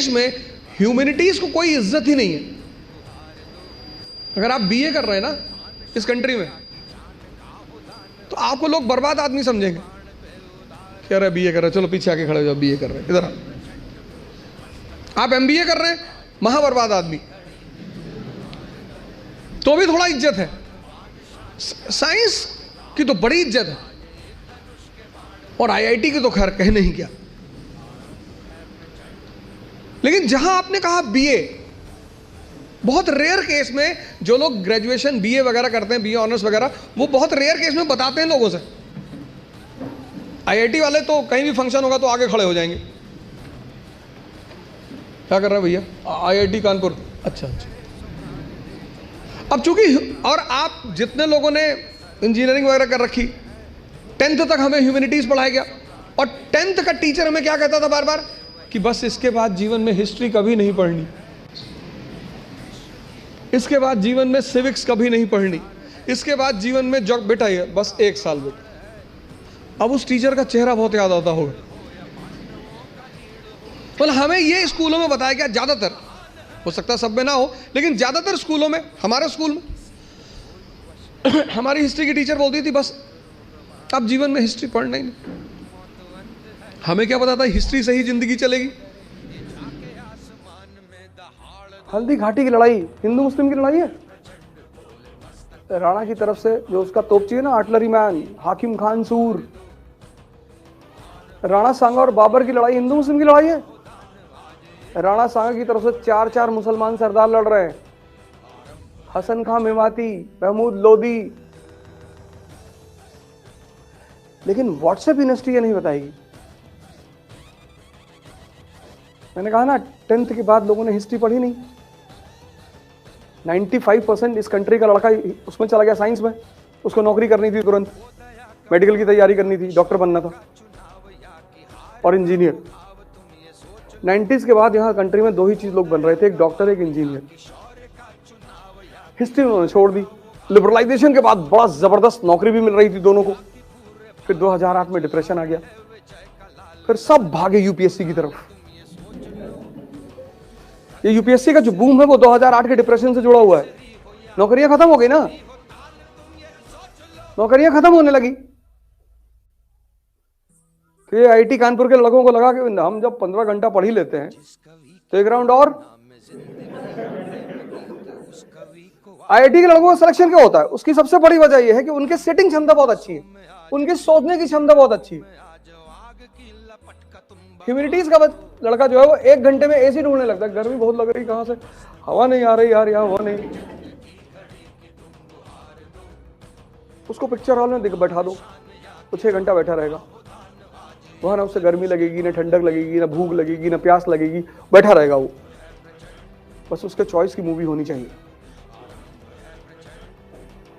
देश में ह्यूमैनिटीज को कोई इज्जत ही नहीं है। अगर आप बीए कर रहे हैं ना इस कंट्री में, तो आपको लोग बर्बाद आदमी समझेंगे। कह रहे बीए कर रहे, चलो पीछे आके खड़े हो जाओ, बीए कर रहे हैं, इधर आप एमबीए कर रहे हैं, महाबर्बाद आदमी, तो भी थोड़ा इज्जत है। साइंस की तो बड़ी इज्जत है, और आईआईटी की तो खैर कहने ही क्या। लेकिन जहां आपने कहा बीए, बहुत रेयर केस में जो लोग ग्रेजुएशन बीए वगैरह करते हैं, बीए ऑनर्स वगैरह, वो बहुत रेयर केस में बताते हैं लोगों से। आईआईटी वाले तो कहीं भी फंक्शन होगा तो आगे खड़े हो जाएंगे, क्या कर रहे हैं भैया, आईआईटी कानपुर, अच्छा अच्छा। अब चूंकि, और आप जितने लोगों ने इंजीनियरिंग वगैरह कर रखी, 10th तक हमें ह्यूमैनिटीज पढ़ाया गया, और 10th का टीचर हमें क्या कहता था बार बार कि बस इसके बाद जीवन में हिस्ट्री कभी नहीं पढ़नी, इसके बाद जीवन में सिविक्स कभी नहीं पढ़नी, इसके बाद जीवन में जो बेटा है बस 1 साल बेटा। अब उस टीचर का चेहरा बहुत याद आता होगा। तो हमें ये स्कूलों में बताया गया, ज्यादातर, हो सकता है सब में ना हो, लेकिन ज्यादातर स्कूलों में, हमारे स्कूल में हमारी हिस्ट्री की टीचर बोलती थी बस अब जीवन में हिस्ट्री पढ़ना ही नहीं। हमें क्या पता था हिस्ट्री से ही जिंदगी चलेगी। हल्दी घाटी की लड़ाई हिंदू मुस्लिम की लड़ाई है। राणा की तरफ से जो उसका तोपची है ना, आर्टिलरी मैन हाकिम खान सूर, राणा सांगा और बाबर की लड़ाई हिंदू मुस्लिम की लड़ाई है। राणा सांगा की तरफ से 4 मुसलमान सरदार लड़ रहे हैं, हसन खां मेवाती, महमूद लोदी। लेकिन व्हाट्सएप यूनिवर्सिटी ये नहीं बताएगी। मैंने कहा ना 10th के बाद लोगों ने हिस्ट्री पढ़ी नहीं। 95% इस कंट्री का लड़का उसमें चला गया साइंस में, उसको नौकरी करनी थी तुरंत, मेडिकल की तैयारी करनी थी, डॉक्टर बनना था और इंजीनियर। 90s के बाद यहाँ कंट्री में 2 ही चीज लोग बन रहे थे, एक डॉक्टर एक इंजीनियर। हिस्ट्री उन्होंने छोड़ दी। लिबरलाइजेशन के बाद बड़ा जबरदस्त नौकरी भी मिल रही थी दोनों को। फिर 2008 में डिप्रेशन आ गया, फिर सब भागे यूपीएससी की तरफ। ये यूपीएससी का जो बूम है वो 2008 के डिप्रेशन से जुड़ा हुआ है। नौकरियां खत्म हो गई ना, नौकरियां खत्म होने लगी। फिर आईआईटी कानपुर के लड़कों को लगा कि हम जब 15 घंटा पढ़ ही लेते हैं तो एक राउंड और। आईआईटी के लड़कों का सिलेक्शन क्यों होता है? उसकी सबसे बड़ी वजह यह है कि उनके सेटिंग क्षमता बहुत अच्छी है, उनकी सोचने की क्षमता बहुत अच्छी है। ह्यूमैनिटीज का लड़का जो है वो 1 घंटे में एसी ढूंढने लगता है, गर्मी बहुत लग रही, कहां से हवा नहीं आ रही यार, यहाँ हवा नहीं। उसको पिक्चर हॉल में बैठा दो, वो 6 घंटा बैठा रहेगा वहां, ना उससे गर्मी लगेगी, ना ठंडक लगेगी, ना भूख लगेगी, ना प्यास लगेगी, बैठा रहेगा वो। बस उसके चॉइस की मूवी होनी चाहिए।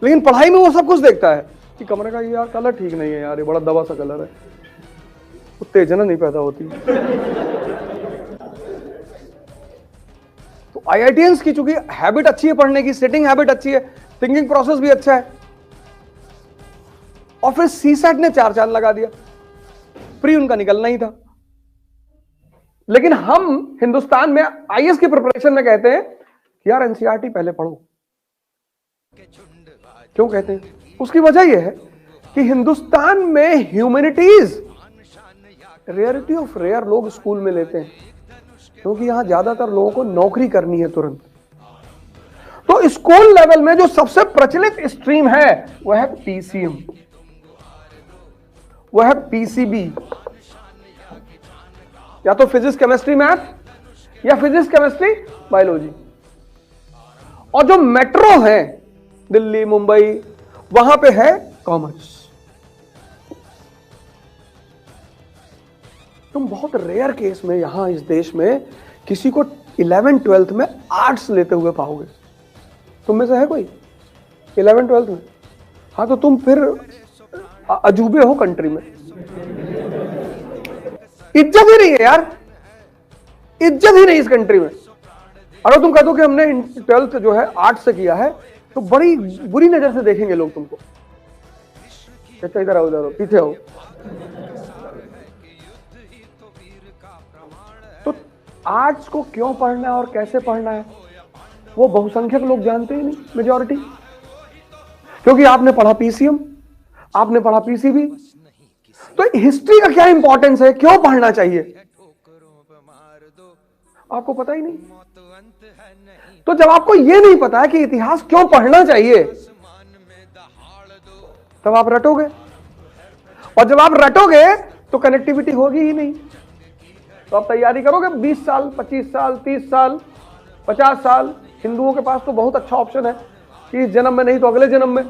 लेकिन पढ़ाई में वो सब कुछ देखता है कि कमरे का यार कलर ठीक नहीं है यार, ये बड़ा दबा सा कलर है, उत्तेजना नहीं पैदा होती। तो आईआईटीएंस की चूंकि हैबिट अच्छी है पढ़ने की, सेटिंग हैबिट अच्छी है, थिंकिंग प्रोसेस भी अच्छा है, और फिर सीसैट ने 4 चांद लगा दिया। प्री उनका निकलना ही था। लेकिन हम हिंदुस्तान में आईएएस की प्रिपरेशन में कहते हैं यार एनसीईआरटी पहले पढ़ो। क्यों कहते हैं? उसकी वजह यह है कि हिंदुस्तान में ह्यूमैनिटीज रेयरिटी ऑफ रेयर लोग स्कूल में लेते हैं, क्योंकि यहां ज्यादातर लोगों को नौकरी करनी है तुरंत। तो स्कूल लेवल में जो सबसे प्रचलित स्ट्रीम है वह है पीसीएम, वह है पीसीबी, या तो फिजिक्स केमिस्ट्री मैथ या फिजिक्स केमिस्ट्री बायोलॉजी। और जो मेट्रो है दिल्ली मुंबई, वहां पे है कॉमर्स। तुम बहुत रेयर केस में यहां इस देश में किसी को 11th 12th में आर्ट्स लेते हुए पाओगे। तुम में से है कोई 11th 12th में? हाँ, तो तुम फिर अजूबे हो कंट्री में। इज्जत ही नहीं है यार, इज्जत ही नहीं इस कंट्री में। अगर तुम कह दो कि हमने 12th जो है आर्ट्स से किया है तो बड़ी बुरी नजर से देखेंगे लोग तुमको। अच्छा इधर आओ, इधर आओ, पीछे आओ। तो आर्ट्स को क्यों पढ़ना है और कैसे पढ़ना है वो बहुसंख्यक लोग जानते ही नहीं, मेजॉरिटी। क्योंकि आपने पढ़ा पीसीएम, आपने पढ़ा पीसीबी, तो हिस्ट्री का क्या इंपॉर्टेंस है, क्यों पढ़ना चाहिए, आपको पता ही नहीं। तो जब आपको यह नहीं पता है कि इतिहास क्यों पढ़ना चाहिए, तब आप रटोगे, और जब आप रटोगे तो कनेक्टिविटी होगी ही नहीं। तो आप तैयारी करोगे 20 साल, 25 साल, 30 साल, 50 साल। हिंदुओं के पास तो बहुत अच्छा ऑप्शन है कि इस जन्म में नहीं तो अगले जन्म में